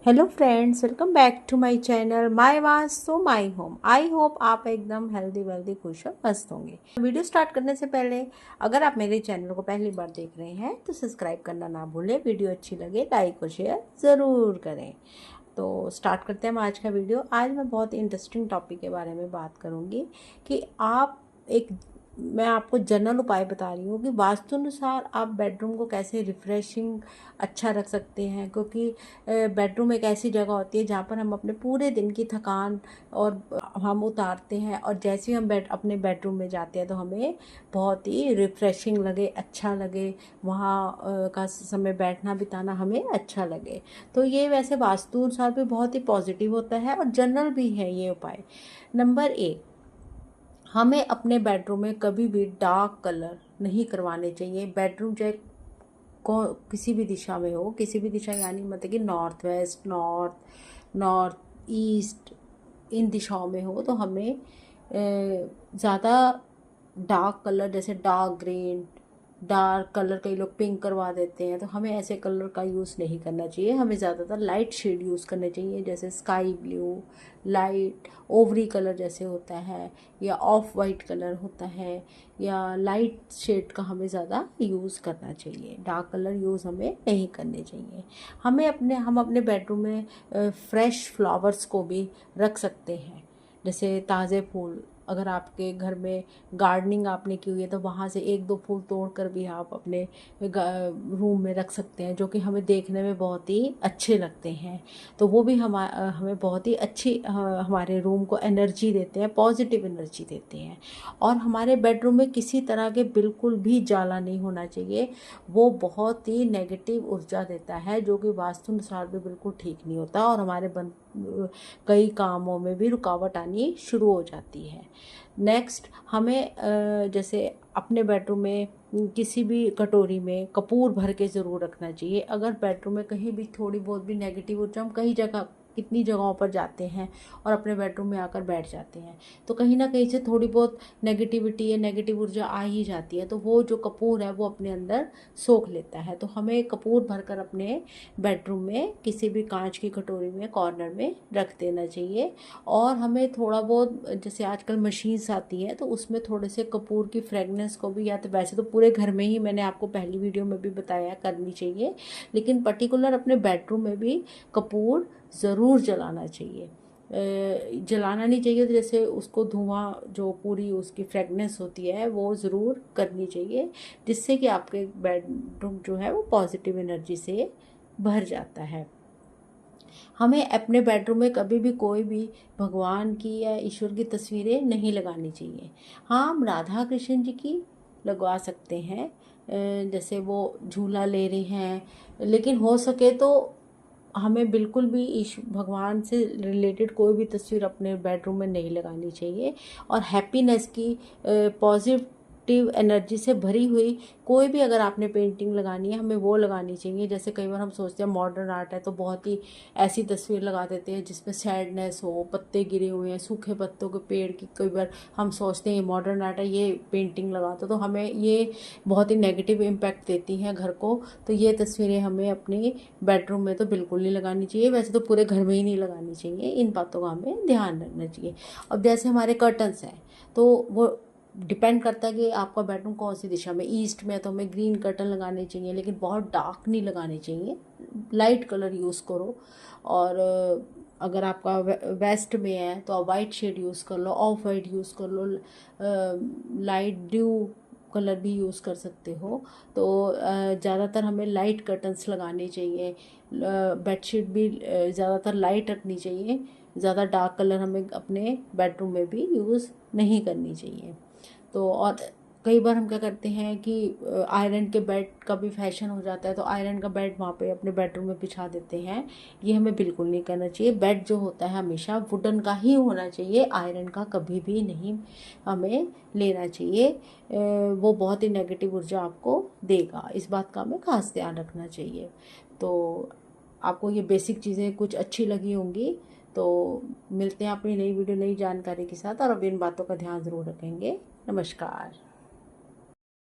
Hello friends, welcome back to my channel my Vastu my home. I hope आप एकदम healthy wealthy खुश और मस्त होंगे। वीडियो स्टार्ट करने से पहले अगर आप मेरे चैनल को पहली बार देख रहे हैं तो सब्सक्राइब करना ना भूलें। वीडियो अच्छी लगे लाइक और शेयर ज़रूर करें। तो स्टार्ट करते हैं हम आज का वीडियो। आज मैं बहुत इंटरेस्टिंग टॉपिक के बारे में बात करूँगी कि मैं आपको जनरल उपाय बता रही हूँ कि वास्तु अनुसार आप बेडरूम को कैसे रिफ्रेशिंग अच्छा रख सकते हैं। क्योंकि बेडरूम एक ऐसी जगह होती है जहाँ पर हम अपने पूरे दिन की थकान और हम उतारते हैं, और जैसे ही हम अपने बेडरूम में जाते हैं तो हमें बहुत ही रिफ्रेशिंग लगे, अच्छा लगे, वहाँ का समय बैठना बिताना हमें अच्छा लगे। तो ये वैसे वास्तु अनुसार भी बहुत ही पॉजिटिव होता है और जनरल भी है ये उपाय। नंबर 1, हमें अपने बेडरूम में कभी भी डार्क कलर नहीं करवाने चाहिए। बेडरूम चाहे किसी भी दिशा में हो, किसी भी दिशा यानी मतलब कि नॉर्थ वेस्ट, नॉर्थ ईस्ट, इन दिशाओं में हो तो हमें ज़्यादा डार्क कलर जैसे डार्क ग्रीन, डार्क कलर कई लोग पिंक करवा देते हैं, तो हमें ऐसे कलर का यूज़ नहीं करना चाहिए। हमें ज़्यादातर लाइट शेड यूज़ करने चाहिए, जैसे sky blue, light ovary colour जैसे होता है, या ऑफ वाइट कलर होता है, या लाइट शेड का हमें ज़्यादा यूज़ करना चाहिए। डार्क कलर यूज़ हमें नहीं करने चाहिए। हम अपने बेडरूम में फ्रेश फ्लावर्स को भी रख सकते हैं, जैसे ताज़े फूल। अगर आपके घर में गार्डनिंग आपने की हुई है तो वहाँ से एक दो फूल तोड़ कर भी आप अपने रूम में रख सकते हैं, जो कि हमें देखने में बहुत ही अच्छे लगते हैं। तो वो भी हमें बहुत ही अच्छी हमारे रूम को एनर्जी देते हैं, पॉजिटिव एनर्जी देते हैं। और हमारे बेडरूम में किसी तरह के बिल्कुल भी जाला नहीं होना चाहिए। वो बहुत ही नेगेटिव ऊर्जा देता है, जो कि वास्तु अनुसार भी बिल्कुल ठीक नहीं होता, और हमारे कई कामों में भी रुकावट आनी शुरू हो जाती है। नेक्स्ट, हमें जैसे अपने बेडरूम में किसी भी कटोरी में कपूर भर के ज़रूर रखना चाहिए। अगर बेडरूम में कहीं भी थोड़ी बहुत भी नेगेटिव ऊर्जा, हम कई जगह कितनी जगहों पर जाते हैं और अपने बेडरूम में आकर बैठ जाते हैं, तो कहीं ना कहीं से थोड़ी बहुत नेगेटिविटी या नेगेटिव ऊर्जा आ ही जाती है, तो वो जो कपूर है वो अपने अंदर सोख लेता है। तो हमें कपूर भरकर अपने बेडरूम में किसी भी कांच की कटोरी में कॉर्नर में रख देना चाहिए। और हमें थोड़ा बहुत, जैसे आजकल मशीन्स आती हैं, तो उसमें थोड़े से कपूर की फ्रेगनेंस को भी, या तो वैसे तो पूरे घर में ही मैंने आपको पहली वीडियो में भी बताया करनी चाहिए, लेकिन पर्टिकुलर अपने बेडरूम में भी कपूर ज़रूर जलाना चाहिए। जलाना नहीं चाहिए, तो जैसे उसको धुआं जो पूरी उसकी फ्रेगनेंस होती है वो ज़रूर करनी चाहिए, जिससे कि आपके बेडरूम जो है वो पॉजिटिव एनर्जी से भर जाता है। हमें अपने बेडरूम में कभी भी कोई भी भगवान की या ईश्वर की तस्वीरें नहीं लगानी चाहिए। हाँ, हम राधा कृष्ण जी की लगवा सकते हैं, जैसे वो झूला ले रहे हैं, लेकिन हो सके तो हमें बिल्कुल भी भगवान से रिलेटेड कोई भी तस्वीर अपने बेडरूम में नहीं लगानी चाहिए। और हैप्पीनेस की पॉजिटिव एनर्जी से भरी हुई कोई भी अगर आपने पेंटिंग लगानी है, हमें वो लगानी चाहिए। जैसे कई बार हम सोचते हैं मॉडर्न आर्ट है तो बहुत ही ऐसी तस्वीर लगा देते हैं जिसमें सैडनेस हो, पत्ते गिरे हुए हैं, सूखे पत्तों के पेड़ की, कई बार हम सोचते हैं ये मॉडर्न आर्ट है, ये पेंटिंग लगा दो, तो हमें ये बहुत ही नेगेटिव इम्पैक्ट देती हैं घर को। तो ये तस्वीरें हमें अपने बेडरूम में तो बिल्कुल नहीं लगानी चाहिए, वैसे तो पूरे घर में ही नहीं लगानी चाहिए। इन बातों का हमें ध्यान रखना चाहिए। अब जैसे हमारे कर्टन्स हैं, तो वो डिपेंड करता है कि आपका बेडरूम कौन सी दिशा में, ईस्ट में है तो हमें ग्रीन कर्टन लगाने चाहिए, लेकिन बहुत डार्क नहीं लगाने चाहिए, लाइट कलर यूज़ करो। और अगर आपका वेस्ट में है तो आप वाइट शेड यूज़ कर लो, ऑफ वाइट यूज़ कर लो, लाइट ब्लू कलर भी यूज़ कर सकते हो। तो ज़्यादातर हमें लाइट कर्टन्स लगाने चाहिए। बेडशीट भी ज़्यादातर लाइट रखनी चाहिए। ज़्यादा डार्क कलर हमें अपने बेडरूम में भी यूज़ नहीं करनी चाहिए। तो और कई बार हम क्या करते हैं कि आयरन के बेड का भी फैशन हो जाता है, तो आयरन का बेड वहाँ पे अपने बेडरूम में बिछा देते हैं। ये हमें बिल्कुल नहीं करना चाहिए। बेड जो होता है हमेशा वुडन का ही होना चाहिए, आयरन का कभी भी नहीं हमें लेना चाहिए। वो बहुत ही नेगेटिव ऊर्जा आपको देगा, इस बात का हमें खास ध्यान रखना चाहिए। तो आपको ये बेसिक चीज़ें कुछ अच्छी लगी होंगी। तो मिलते हैं अपनी नई वीडियो नई जानकारी के साथ, और अब इन बातों का ध्यान ज़रूर रखेंगे। नमस्कार।